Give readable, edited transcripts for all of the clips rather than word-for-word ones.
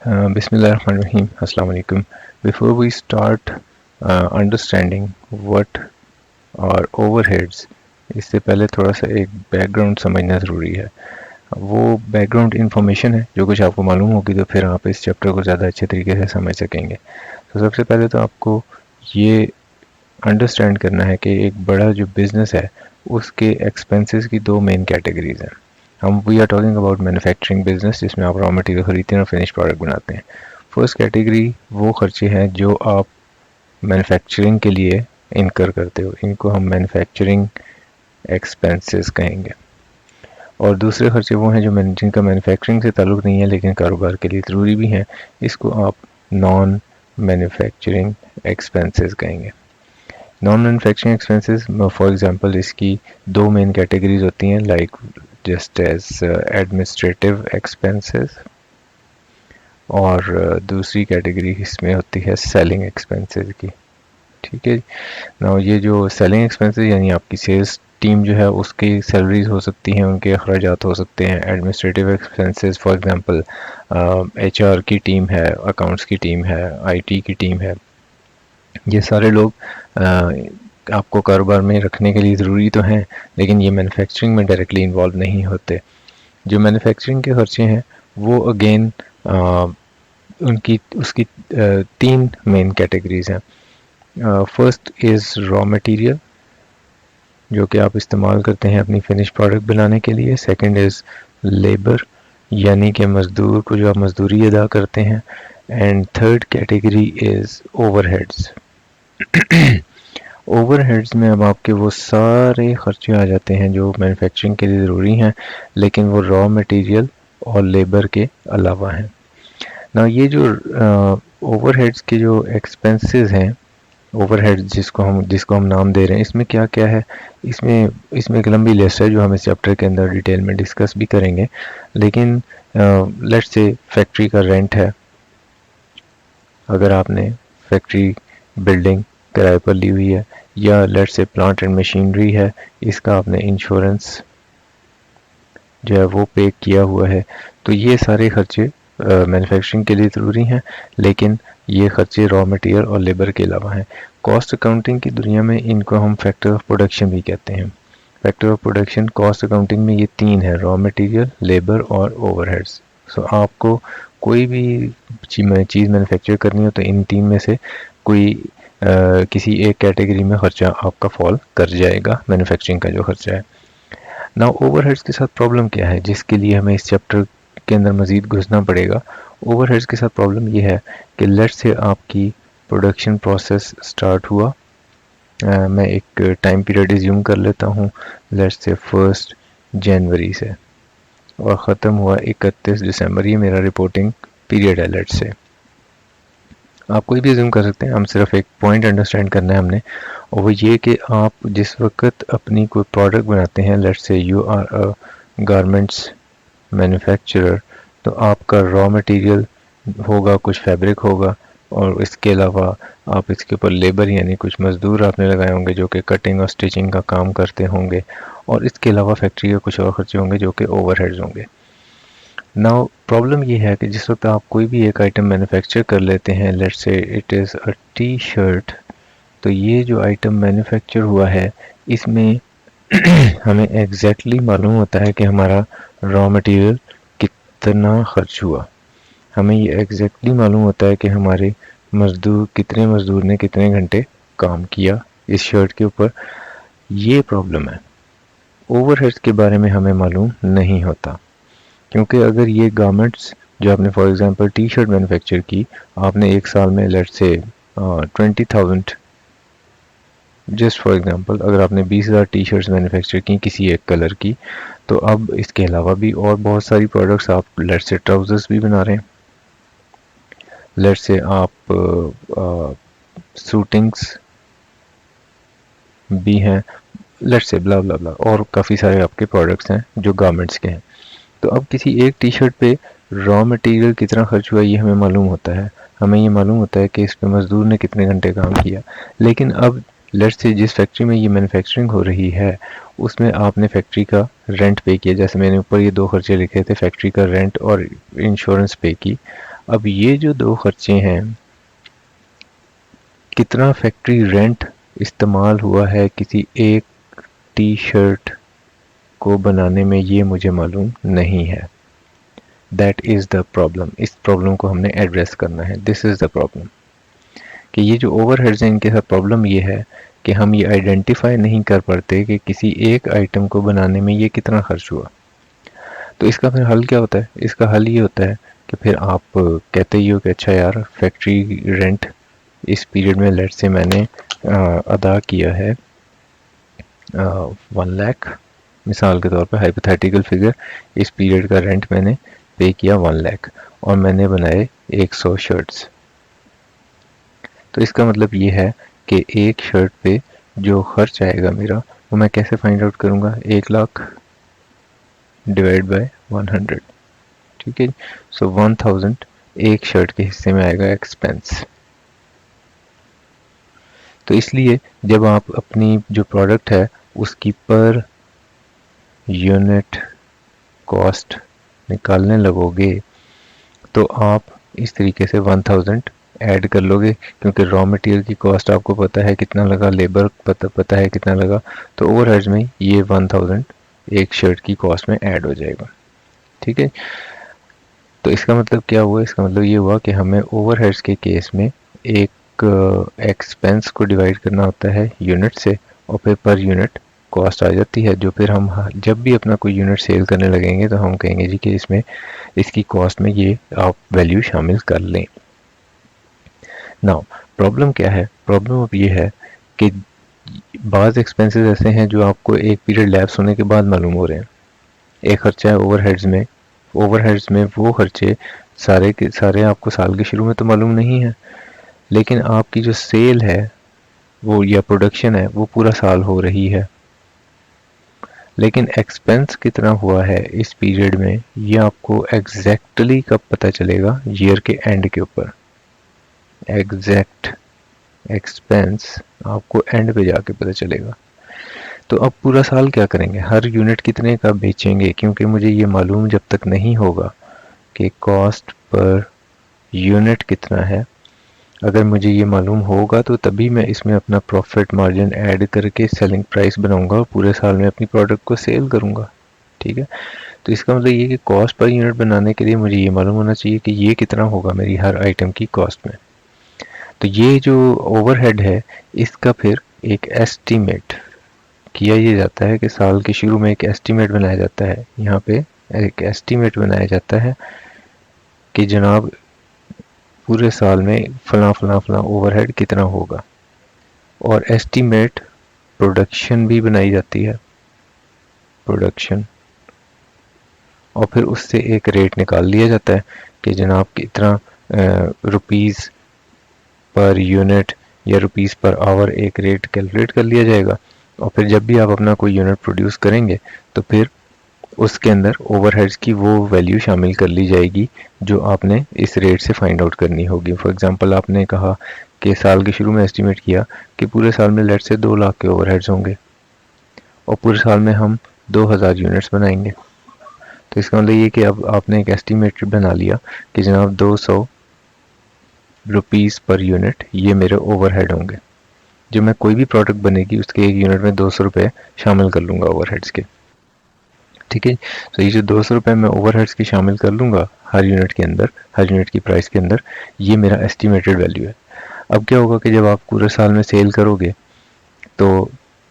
Bismillahirrahmanirrahim. Assalamu alaikum. Before we start understanding what are overheads, इससे पहले थोड़ा सा एक बैकग्राउंड समझना ज़रूरी है। वो बैकग्राउंड इंफॉर्मेशन है जो कुछ आपको मालूम होगी तो फिर आप इस चैप्टर को ज़्यादा अच्छे तरीके से समझ सकेंगे। तो सबसे पहले तो आपको ये अंडरस्टैंड करना है कि एक बड़ा जो बिज़नेस है उसके एक्सपेंसेस की दो मेन कैटेगरीज हैं। हम we are talking about manufacturing business जिसमें आप रॉ मटेरियल खरीदते हैं और फिनिश प्रोडक्ट बनाते हैं। फर्स्ट कैटेगरी वो खर्चे हैं जो आप मैन्युफैक्चरिंग के लिए इनकर करते हो, इनको हम मैन्युफैक्चरिंग एक्सपेंसेस कहेंगे। और दूसरे खर्चे वो हैं जो जिनका मैन्युफैक्चरिंग से ताल्लुक़ नहीं है लेकिन कारोबार के लिए ज़रूरी भी हैं, इसको आप नॉन मैन्युफैक्चरिंग एक्सपेंसेस कहेंगे। Non manufacturing expenses for example इसकी दो मेन कैटेगरीज होती हैं, like just as administrative expenses और दूसरी कैटेगरी इसमें होती है सेलिंग एक्सपेंसेस की। ठीक है। ना ये जो सेलिंग एक्सपेंसेस यानी आपकी सेल्स टीम जो है उसकी सैलरीज हो सकती हैं, उनके अखराजात हो सकते हैं। Administrative expenses for example HR की टीम है, अकाउंट्स की टीम है, IT की टीम है, ये सारे लोग आपको कारोबार में रखने के लिए ज़रूरी तो हैं लेकिन ये मैन्युफैक्चरिंग में डायरेक्टली इन्वॉल्व नहीं होते। जो मैन्युफैक्चरिंग के खर्चे हैं वो अगेन उनकी उसकी तीन मेन कैटेगरीज हैं। फर्स्ट इज़ रॉ मटेरियल जो कि आप इस्तेमाल करते हैं अपनी फिनिश प्रोडक्ट बनाने के लिए। सेकंड इज़ लेबर यानी कि मज़दूर को जो आप मज़दूरी अदा करते हैं। And third category is overheads. Overheads में अब आपके वो सारे खर्चे आ जाते हैं जो मैन्युफैक्चरिंग के लिए ज़रूरी हैं लेकिन वो रॉ मटेरियल और लेबर के अलावा हैं ना। ये जो ओवरहेड्स के जो एक्सपेंसेस हैं, ओवरहेड जिसको हम नाम दे रहे हैं, इसमें क्या क्या है, इसमें एक लंबी लिस्ट है जो हम इस चैप्टर के अंदर डिटेल में डिस्कस भी करेंगे। लेकिन लेट्स से फैक्ट्री का रेंट है, अगर आपने फैक्ट्री बिल्डिंग किराए पर ली हुई है, या let's say plant and machinery है, इसका आपने इंश्योरेंस जो है वो पे किया हुआ है, तो ये सारे खर्चे मैन्युफैक्चरिंग के लिए ज़रूरी हैं लेकिन ये खर्चे रॉ मटेरियल और लेबर के अलावा हैं। कॉस्ट अकाउंटिंग की दुनिया में इनको हम फैक्टर ऑफ प्रोडक्शन भी कहते हैं। Factor of production cost accounting में ये तीन है, रॉ मटेरियल, लेबर और ओवरहेड्स। सो आपको कोई भी चीज़ मैन्युफैक्चर करनी हो तो इन तीन में से कोई किसी एक कैटेगरी में खर्चा आपका फॉल कर जाएगा, मैन्युफैक्चरिंग का जो खर्चा है ना। ओवरहेड्स के साथ प्रॉब्लम क्या है जिसके लिए हमें इस चैप्टर के अंदर मज़ीद घुसना पड़ेगा। ओवरहेड्स के साथ प्रॉब्लम ये है कि लेट्स से आपकी प्रोडक्शन प्रोसेस स्टार्ट हुआ, मैं एक टाइम पीरियड एज्यूम कर लेता हूँ, लेट्स से 1 जनवरी से और ख़त्म हुआ 31 दिसंबर, ये मेरा रिपोर्टिंग पीरियड है लेट्स से। आप कोई भी एज्यूम कर सकते हैं, हम सिर्फ एक पॉइंट अंडरस्टैंड करना है हमने, और वो ये कि आप जिस वक्त अपनी कोई प्रोडक्ट बनाते हैं, let's say you are a garments manufacturer, तो आपका रॉ मटेरियल होगा, कुछ फैब्रिक होगा, और इसके अलावा आप इसके ऊपर लेबर यानी कुछ मज़दूर आपने लगाए होंगे जो कि कटिंग और स्टिचिंग का काम करते होंगे, और इसके अलावा फैक्ट्री के कुछ और खर्चे होंगे जो कि ओवरहेड्स होंगे। नाउ प्रॉब्लम ये है कि जिस वक्त आप कोई भी एक आइटम मैन्युफैक्चर कर लेते हैं, लेट्स से it is a T shirt, तो ये जो आइटम मैन्युफैक्चर हुआ है इसमें हमें एग्जैक्टली मालूम होता है कि हमारा रॉ मटेरियल कितना खर्च हुआ, हमें ये एग्जैक्टली मालूम होता है कि हमारे कितने मज़दूर ने कितने घंटे काम किया इस शर्ट के ऊपर। ये प्रॉब्लम है, ओवरहेड्स के बारे में हमें मालूम नहीं होता, क्योंकि अगर ये गारमेंट्स जो आपने for example T shirt manufacture की, आपने एक साल में let's say 20,000, just for example अगर आपने 20,000 टी शर्ट्स मैन्युफैक्चर की किसी एक कलर की, तो अब इसके अलावा भी और बहुत सारी प्रोडक्ट्स, आप लेट्स से ट्राउज़र्स भी बना रहे हैं, लेट्स से आप सूटिंग्स भी हैं, लेट्स से ब्ला ब्ला ब्ला, और काफ़ी सारे आपके प्रोडक्ट्स हैं जो गारमेंट्स के हैं। तो अब किसी एक टी शर्ट पे रॉ मटेरियल कितना खर्च हुआ ये हमें मालूम होता है, हमें ये मालूम होता है कि इस पे मज़दूर ने कितने घंटे काम किया। लेकिन अब लेट्स से जिस फैक्ट्री में ये मैन्युफैक्चरिंग हो रही है उसमें आपने फैक्ट्री का रेंट पे किया, जैसे मैंने ऊपर ये दो खर्चे लिखे थे, फैक्ट्री का रेंट और इंश्योरेंस पे की। अब ये जो दो खर्चे हैं, कितना फैक्ट्री रेंट इस्तेमाल हुआ है किसी एक टी शर्ट को बनाने में, ये मुझे मालूम नहीं है। That is the problem. इस प्रॉब्लम को हमने एड्रेस करना है। दिस इज़ द प्रॉब्लम कि ये जो ओवरहेड्स हैं इनके साथ प्रॉब्लम ये है कि हम ये आइडेंटिफाई नहीं कर पाते कि किसी एक आइटम को बनाने में ये कितना खर्च हुआ। तो इसका फिर हल क्या होता है? इसका हल ये होता है कि फिर आप कहते ही हो कि अच्छा यार, फैक्ट्री रेंट इस पीरियड में लेट से मैंने अदा किया है 1 लाख, मिसाल के तौर पर हाइपोथेटिकल फिगर, इस पीरियड का रेंट मैंने पे किया 1 लाख और मैंने बनाए 100 शर्ट्स। तो इसका मतलब ये है कि एक शर्ट पे जो खर्च आएगा मेरा, वो मैं कैसे फाइंड आउट करूँगा? 1 लाख डिवाइड बाय 100, ठीक है। सो 1000 एक शर्ट के हिस्से में आएगा एक्सपेंस। तो इसलिए जब आप अपनी जो प्रोडक्ट है उसकी पर यूनिट कॉस्ट निकालने लगोगे तो आप इस तरीके से 1000 ऐड कर लोगे, क्योंकि रॉ मटेरियल की कॉस्ट आपको पता है कितना लगा, लेबर पता है कितना लगा, तो ओवरहेड्स में ये 1000 एक शर्ट की कॉस्ट में ऐड हो जाएगा, ठीक है। तो इसका मतलब क्या हुआ? इसका मतलब ये हुआ कि हमें ओवरहेड्स के केस में एक एक्सपेंस को डिवाइड करना होता है यूनिट से और फिर पर यूनिट कॉस्ट आ जाती है, जो फिर हम जब भी अपना कोई यूनिट सेल करने लगेंगे तो हम कहेंगे जी कि इसमें इसकी कॉस्ट में ये आप वैल्यू शामिल कर लें। नाउ प्रॉब्लम क्या है? प्रॉब्लम अब ये है कि बाज़ एक्सपेंसेस ऐसे हैं जो आपको एक पीरियड लैप्स होने के बाद मालूम हो रहे हैं। एक खर्चा है ओवरहेड्स में। ओवरहेड्स में वो खर्चे सारे के सारे आपको साल के शुरू में तो मालूम नहीं है, लेकिन आपकी जो सेल है वो या प्रोडक्शन है वो पूरा साल हो रही है। लेकिन एक्सपेंस कितना हुआ है इस पीरियड में ये आपको एग्जैक्टली कब पता चलेगा? ईयर के एंड के ऊपर। एग्जैक्ट एक्सपेंस आपको एंड पे जाके पता चलेगा। तो अब पूरा साल क्या करेंगे? हर यूनिट कितने का बेचेंगे? क्योंकि मुझे ये मालूम जब तक नहीं होगा कि कॉस्ट पर यूनिट कितना है, अगर मुझे ये मालूम होगा तो तभी मैं इसमें अपना प्रॉफिट मार्जिन ऐड करके सेलिंग प्राइस बनाऊंगा और पूरे साल में अपनी प्रोडक्ट को सेल करूंगा, ठीक है। तो इसका मतलब ये कि कॉस्ट पर यूनिट बनाने के लिए मुझे ये मालूम होना चाहिए कि ये कितना होगा मेरी हर आइटम की कॉस्ट में। तो ये जो ओवरहेड है इसका फिर एक एस्टीमेट किया ये जाता है कि साल के शुरू में एक एस्टीमेट बनाया जाता है। यहाँ पे एक एस्टीमेट बनाया जाता है कि जनाब पूरे साल में फला फला फला ओवरहेड कितना होगा, और एस्टीमेट प्रोडक्शन भी बनाई जाती है, प्रोडक्शन, और फिर उससे एक रेट निकाल लिया जाता है कि जनाब कितना रुपीज़ पर यूनिट या रुपीज़ पर आवर एक रेट कैलकुलेट कर लिया जाएगा। और फिर जब भी आप अपना कोई यूनिट प्रोड्यूस करेंगे तो फिर उसके अंदर ओवरहेड्स की वो वैल्यू शामिल कर ली जाएगी जो आपने इस रेट से फाइंड आउट करनी होगी। फॉर एग्जांपल आपने कहा कि साल के शुरू में एस्टिमेट किया कि पूरे साल में लेट से 2 लाख के ओवरहेड्स होंगे और पूरे साल में हम 2000 यूनिट्स बनाएंगे। तो इसका मतलब ये कि अब आपने एक एस्टिमेट बना लिया कि जनाब 200 रुपीज़ पर यूनिट ये मेरे ओवरहेड होंगे। जब मैं कोई भी प्रोडक्ट बनेगी उसके एक यूनिट में 200 रुपये शामिल कर लूँगा ओवरहेड्स के, ठीक है। तो ये जो 200 रुपये मैं ओवरहेड्स की शामिल कर लूँगा हर यूनिट के अंदर, हर यूनिट की प्राइस के अंदर, ये मेरा एस्टिमेटेड वैल्यू है। अब क्या होगा कि जब आप पूरे साल में सेल करोगे तो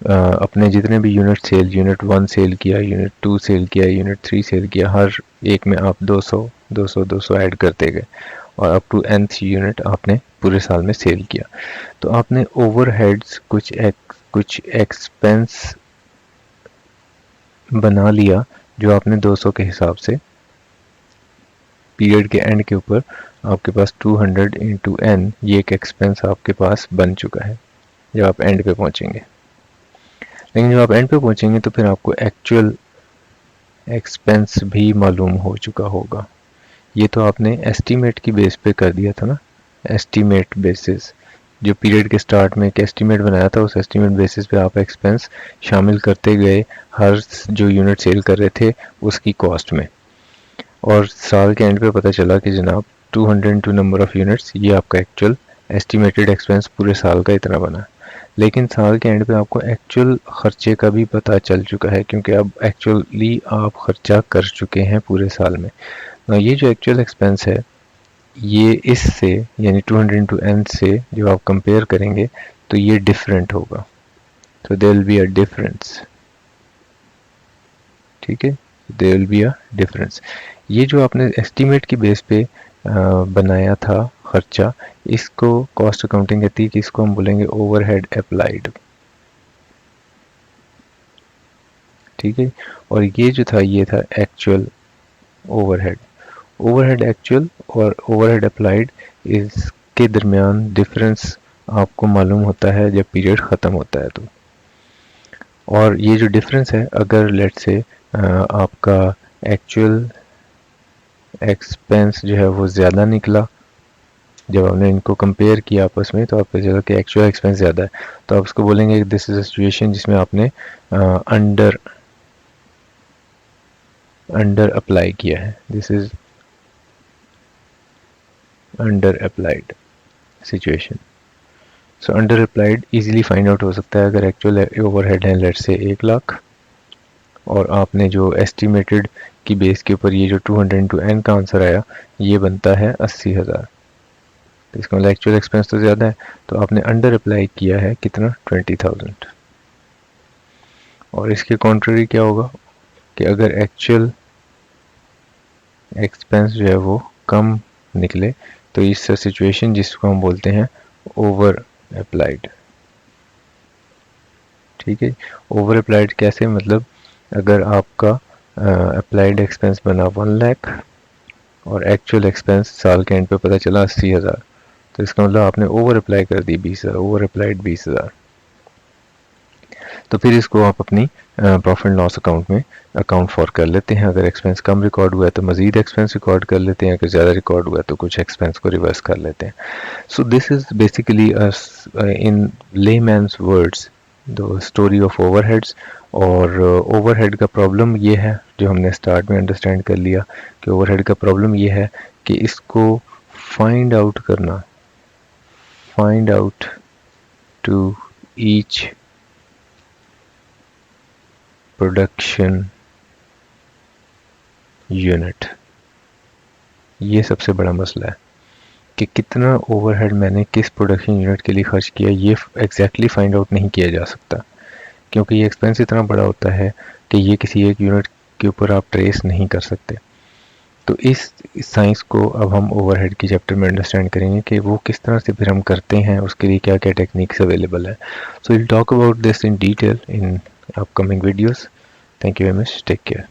अपने जितने भी यूनिट सेल, यूनिट 1 सेल किया, यूनिट 2 सेल किया, यूनिट 3 सेल किया, हर एक में आप 200 200 200 ऐड करते गए और अप टू nth यूनिट आपने पूरे साल में सेल किया। तो आपने ओवरहेड्स कुछ एक्सपेंस बना लिया जो आपने 200 के हिसाब से पीरियड के एंड के ऊपर आपके पास 200 इंटू n, ये एक एक्सपेंस आपके पास बन चुका है जब आप एंड पे पहुंचेंगे। लेकिन जब आप एंड पे पहुंचेंगे तो फिर आपको एक्चुअल एक्सपेंस भी मालूम हो चुका होगा। ये तो आपने एस्टीमेट की बेस पे कर दिया था ना, एस्टीमेट बेसिस, जो पीरियड के स्टार्ट में एक एस्टीमेट बनाया था उस एस्टीमेट बेसिस पे आप एक्सपेंस शामिल करते गए हर जो यूनिट सेल कर रहे थे उसकी कॉस्ट में, और साल के एंड पे पता चला कि जनाब 202 नंबर ऑफ यूनिट्स, ये आपका एक्चुअल एस्टिमेटेड एक्सपेंस पूरे साल का इतना बना। लेकिन साल के एंड पे आपको एक्चुअल खर्चे का भी पता चल चुका है, क्योंकि अब एक्चुअली आप खर्चा कर चुके हैं पूरे साल में। ये जो एक्चुअल एक्सपेंस है ये इससे यानी 200 इंटू एन से जब आप कंपेयर करेंगे तो ये डिफरेंट होगा, तो there will be a difference. ठीक है, there will be a difference. ये जो आपने एस्टीमेट की बेस पे बनाया था खर्चा, इसको कॉस्ट अकाउंटिंग कहती है कि इसको हम बोलेंगे ओवरहेड अप्लाइड। ठीक है, और ये जो था ये था एक्चुअल ओवरहेड। ओवरहेड एक्चुअल और ओवरहेड अप्लाइड इसके दरमियान डिफरेंस आपको मालूम होता है जब पीरियड ख़त्म होता है। तो और ये जो डिफरेंस है, अगर लेट से आपका एक्चुअल एक्सपेंस जो है वो ज़्यादा निकला, जब हमने इनको कंपेयर किया आपस में तो आपको चला कि एक्चुअल एक्सपेंस ज़्यादा है, तो आप उसको बोलेंगे दिस इज़ अ सिचुएशन जिसमें आपने अंडर अप्लाई किया है, this is under applied situation. So under applied easily find out हो सकता है अगर एक्चुअल ओवरहेड है लेट से 1 लाख और आपने जो एस्टिमेटेड की बेस के ऊपर ये जो 200 इंटू एन का आंसर आया ये बनता है 80,000। तो इसका मतलब एक्चुअल एक्सपेंस तो ज़्यादा है, तो आपने अंडर अप्लाई किया है कितना 20,000। और इसके कॉन्ट्ररी क्या होगा कि अगर एक्चुअल एक्सपेंस जो है वो कम निकले तो इस सिचुएशन जिसको हम बोलते हैं ओवर अप्लाइड। ठीक है, ओवर अप्लाइड कैसे, मतलब अगर आपका अप्लाइड एक्सपेंस बना 1 लाख और एक्चुअल एक्सपेंस साल के एंड पे पता चला 80,000, तो इसका मतलब आपने ओवर अप्लाई कर दी 20,000, ओवर अप्लाइड 20,000। तो फिर इसको आप अपनी प्रॉफिट एंड लॉस अकाउंट में अकाउंट फॉर कर लेते हैं। अगर एक्सपेंस कम रिकॉर्ड हुआ है तो मज़ीद एक्सपेंस रिकॉर्ड कर लेते हैं, अगर ज़्यादा रिकॉर्ड हुआ है तो कुछ एक्सपेंस को रिवर्स कर लेते हैं। So this is basically in layman's words the story of overheads. और ओवरहेड का प्रॉब्लम ये है, जो हमने स्टार्ट में अंडरस्टैंड कर लिया कि ओवरहेड का प्रॉब्लम ये है कि इसको फाइंड आउट करना, find out to each production unit, ये सबसे बड़ा मसला है कि कितना ओवरहेड मैंने किस प्रोडक्शन यूनिट के लिए खर्च किया, ये एग्जैक्टली फाइंड आउट नहीं किया जा सकता, क्योंकि ये एक्सपेंस इतना बड़ा होता है कि ये किसी एक यूनिट के ऊपर आप ट्रेस नहीं कर सकते। तो इस साइंस को अब हम ओवरहेड की चैप्टर में अंडरस्टैंड करेंगे कि वो किस तरह से फिर हम करते हैं, उसके लिए क्या क्या टेक्निक्स अवेलेबल है। So will talk about this in detail in upcoming videos. Thank you very much, take care.